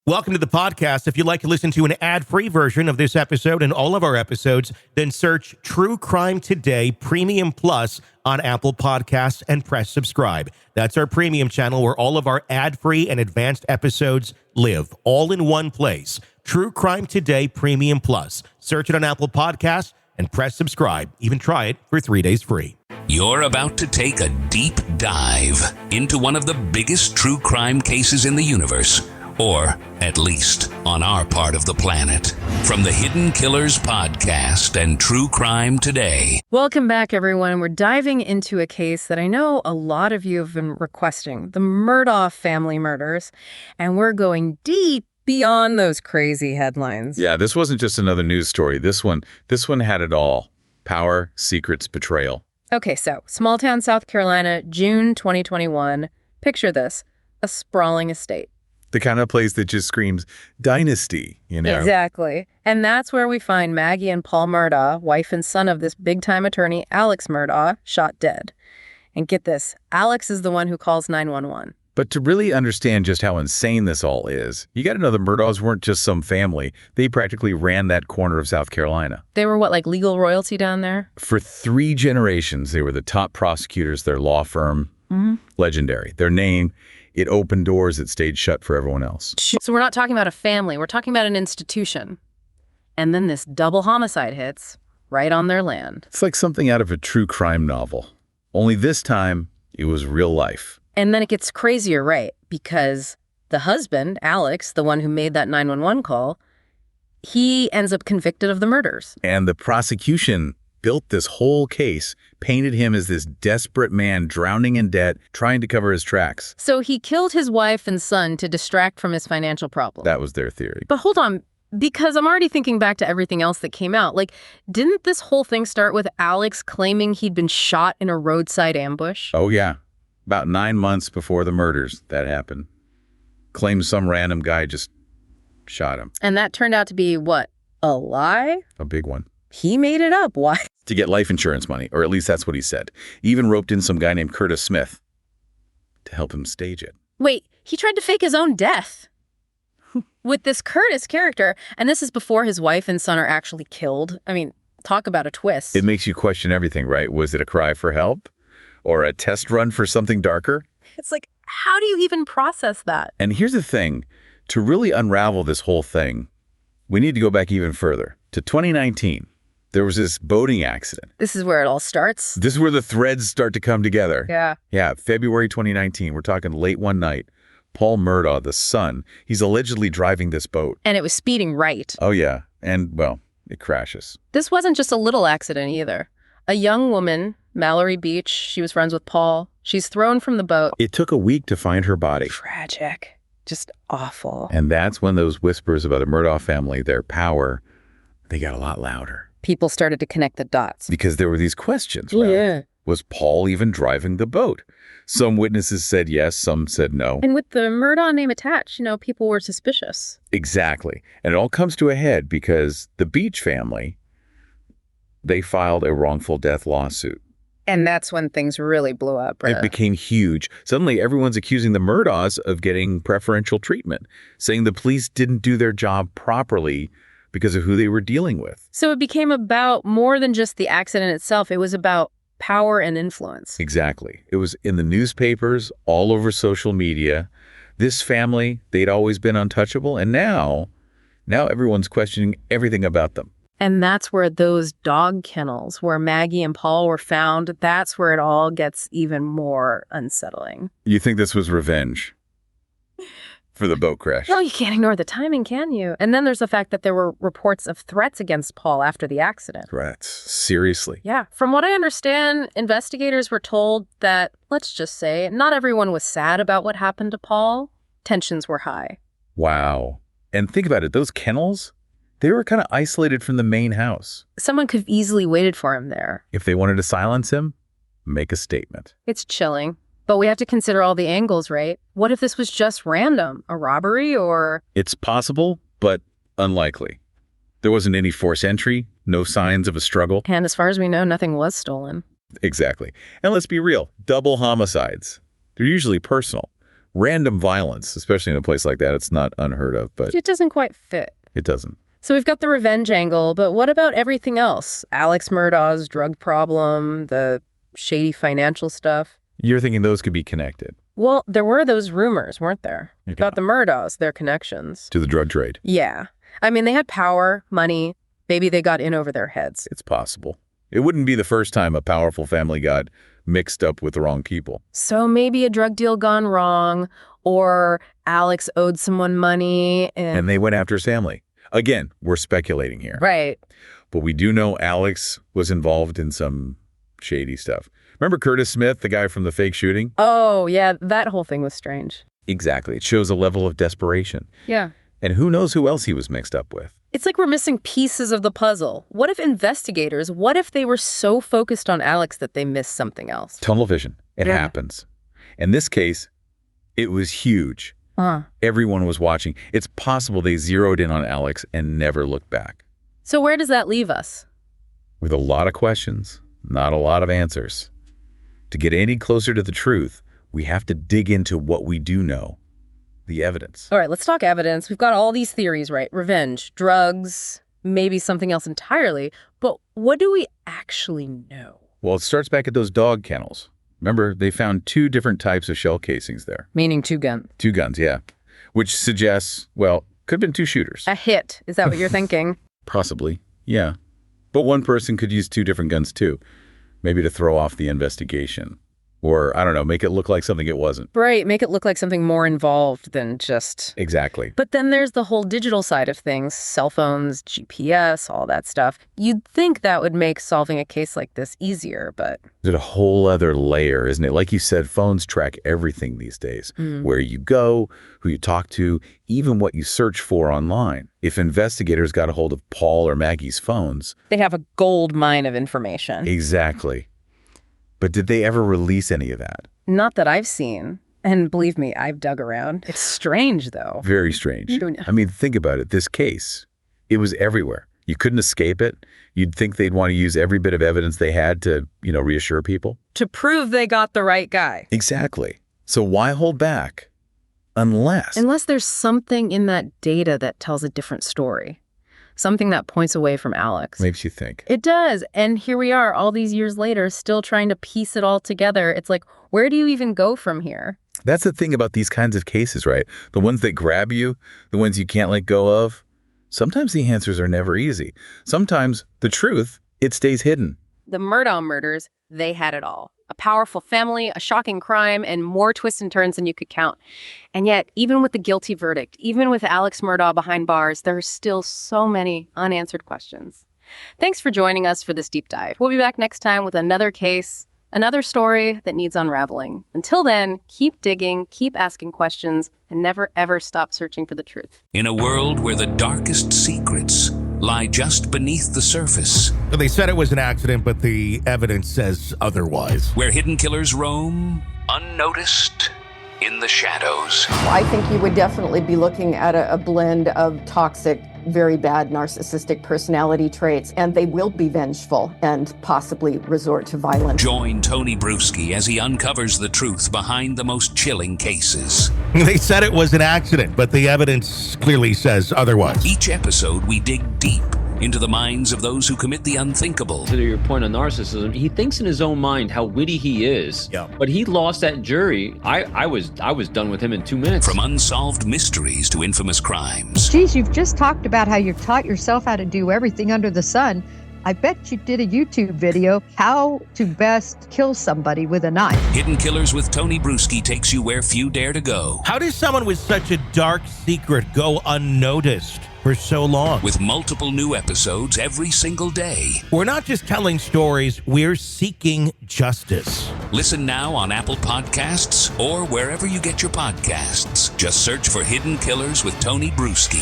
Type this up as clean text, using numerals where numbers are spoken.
Welcome to the podcast. If you'd like to listen to an ad-free version of this episode and all of our episodes, then search True Crime Today Premium Plus on Apple Podcasts and press subscribe. That's our premium channel where all of our ad-free and advanced episodes live, all in one place. True Crime Today Premium Plus. Search it on Apple Podcasts and press subscribe. Even try it for 3 days free. You're about to take a deep dive into one of the biggest true crime cases in the universe. Or, at least, on our part of the planet. From the Hidden Killers podcast and True Crime Today. Welcome back, everyone. We're diving into a case that I know a lot of you have been requesting, the Murdaugh family murders. And we're going deep beyond those crazy headlines. Yeah, this wasn't just another news story. This one had it all. Power, secrets, betrayal. Okay, so small town, South Carolina, June 2021. Picture this, a sprawling estate. The kind of place that just screams dynasty, you know? Exactly. And that's where we find Maggie and Paul Murdaugh, wife and son of this big-time attorney, Alex Murdaugh, shot dead. And get this, Alex is the one who calls 911. But to really understand just how insane this all is, you got to know the Murdaughs weren't just some family. They practically ran that corner of South Carolina. They were what, like legal royalty down there? For 3 generations, they were the top prosecutors, their law firm, legendary. Their name, it opened doors that stayed shut for everyone else. So we're not talking about a family, we're talking about an institution. And then this double homicide hits right on their land. It's like something out of a true crime novel. Only this time, it was real life. And then it gets crazier, right? Because the husband, Alex, the one who made that 911 call, he ends up convicted of the murders. And the prosecution built this whole case, painted him as this desperate man drowning in debt, trying to cover his tracks. So he killed his wife and son to distract from his financial problem. That was their theory. But hold on, because I'm already thinking back to everything else that came out. Like, didn't this whole thing start with Alex claiming he'd been shot in a roadside ambush? Oh, yeah. About 9 months before the murders, that happened. Claims some random guy just shot him. And that turned out to be, what, a lie? A big one. He made it up. Why? To get life insurance money, or at least that's what he said. He even roped in some guy named Curtis Smith to help him stage it. Wait, he tried to fake his own death with this Curtis character. And this is before his wife and son are actually killed. I mean, talk about a twist. It makes you question everything, right? Was it a cry for help? Or a test run for something darker? It's like, how do you even process that? And here's the thing. To really unravel this whole thing, we need to go back even further, to 2019. There was this boating accident. This is where it all starts? This is where the threads start to come together. Yeah. Yeah, February 2019. We're talking late one night. Paul Murdaugh, the son, he's allegedly driving this boat. And it was speeding right. Oh, yeah. And, well, it crashes. This wasn't just a little accident either. A young woman, Mallory Beach, she was friends with Paul. She's thrown from the boat. It took a week to find her body. Tragic. Just awful. And that's when those whispers about the Murdaugh family, their power, they got a lot louder. People started to connect the dots. Because there were these questions. Right? Yeah. Was Paul even driving the boat? Some witnesses said yes, some said no. And with the Murdaugh name attached, people were suspicious. Exactly. And it all comes to a head because the Beach family, they filed a wrongful death lawsuit. And that's when things really blew up. It became huge. Suddenly, everyone's accusing the Murdaughs of getting preferential treatment, saying the police didn't do their job properly because of who they were dealing with. So it became about more than just the accident itself. It was about power and influence. Exactly. It was in the newspapers, all over social media. This family, they'd always been untouchable, and now everyone's questioning everything about them. And that's where those dog kennels where Maggie and Paul were found, that's where it all gets even more unsettling. You think this was revenge for the boat crash? No, you can't ignore the timing, can you? And then there's the fact that there were reports of threats against Paul after the accident. Threats? Seriously? Yeah. From what I understand, investigators were told that, let's just say, not everyone was sad about what happened to Paul. Tensions were high. Wow. And think about it, those kennels, they were kind of isolated from the main house. Someone could have easily waited for him there. If they wanted to silence him, make a statement. It's chilling. But we have to consider all the angles, right? What if this was just random? A robbery or... It's possible, but unlikely. There wasn't any forced entry, no signs of a struggle. And as far as we know, nothing was stolen. Exactly. And let's be real, double homicides. They're usually personal. random violence, especially in a place like that, it's not unheard of, but It doesn't quite fit. it doesn't. So we've got the revenge angle, but what about everything else? Alex Murdaugh's drug problem, the shady financial stuff. You're thinking those could be connected Well, there were those rumors, weren't there? Okay. About the Murdaughs, their connections. to the drug trade. Yeah. I mean, they had power, money. Maybe they got in over their heads. It's possible. It wouldn't be the first time a powerful family got mixed up with the wrong people. So maybe a drug deal gone wrong, or Alex owed someone money. And they went after his family. Again, we're speculating here. Right. But we do know Alex was involved in some shady stuff. Remember Curtis Smith, the guy from the fake shooting? Oh, yeah, that whole thing was strange. Exactly. It shows a level of desperation. Yeah. And who knows who else he was mixed up with? It's like we're missing pieces of the puzzle. What if they were so focused on Alex that they missed something else? Tunnel vision. It Yeah. happens. In this case, it was huge. Everyone was watching. It's possible they zeroed in on Alex and never looked back. So where does that leave us? With a lot of questions, not a lot of answers. To get any closer to the truth, we have to dig into what we do know, the evidence. All right, let's talk evidence. We've got all these theories, right? Revenge, drugs, maybe something else entirely. But what do we actually know? Well, it starts back at those dog kennels. Remember, they found 2 different types of shell casings there. Meaning 2 guns. 2 guns, yeah. Which suggests, well, could have been 2 shooters. A hit. Is that what you're thinking? Possibly, yeah. But one person could use 2 different guns too. Maybe to throw off the investigation. Or, I don't know, make it look like something it wasn't. Right, make it look like something more involved than just... Exactly. But then there's the whole digital side of things, cell phones, GPS, all that stuff. You'd think that would make solving a case like this easier, but... There's a whole other layer, isn't it? Like you said, phones track everything these days. Where you go, who you talk to, even what you search for online. If investigators got a hold of Paul or Maggie's phones... They have a gold mine of information. Exactly. But did they ever release any of that? Not that I've seen. And believe me, I've dug around. It's strange, though. Very strange. I mean, think about it. This case, it was everywhere. You couldn't escape it. You'd think they'd want to use every bit of evidence they had to, reassure people. To prove they got the right guy. Exactly. So why hold back? Unless there's something in that data that tells a different story. Something that points away from Alex. Makes you think. It does. And here we are all these years later, still trying to piece it all together. It's like, where do you even go from here? That's the thing about these kinds of cases, right? The ones that grab you, the ones you can't let go of. Sometimes the answers are never easy. Sometimes the truth, it stays hidden. The Murdaugh murders, they had it all. A powerful family, a shocking crime, and more twists and turns than you could count. And yet, even with the guilty verdict, even with Alex Murdaugh behind bars, there are still so many unanswered questions. Thanks for joining us for this deep dive. We'll be back next time with another case, another story that needs unraveling. Until then, keep digging, keep asking questions, and never ever stop searching for the truth. In a world where the darkest secrets lie just beneath the surface, They said it was an accident, but the evidence says otherwise. where hidden killers roam unnoticed in the shadows. I think you would definitely be looking at a blend of toxic, very bad narcissistic personality traits, and they will be vengeful and possibly resort to violence. Join Tony Bruschi as he uncovers the truth behind the most chilling cases. They said it was an accident, but the evidence clearly says otherwise. Each episode, we dig deep into the minds of those who commit the unthinkable. To your point on narcissism, he thinks in his own mind how witty he is. Yeah. But he lost that jury. I was done with him in 2 minutes. From unsolved mysteries to infamous crimes. Geez, you've just talked about how you've taught yourself how to do everything under the sun. I bet you did a YouTube video, how to best kill somebody with a knife. Hidden Killers with Tony Bruschi takes you where few dare to go. How does someone with such a dark secret go unnoticed for so long? With multiple new episodes every single day. We're not just telling stories, we're seeking justice. Listen now on Apple Podcasts or wherever you get your podcasts. Just search for Hidden Killers with Tony Bruschi.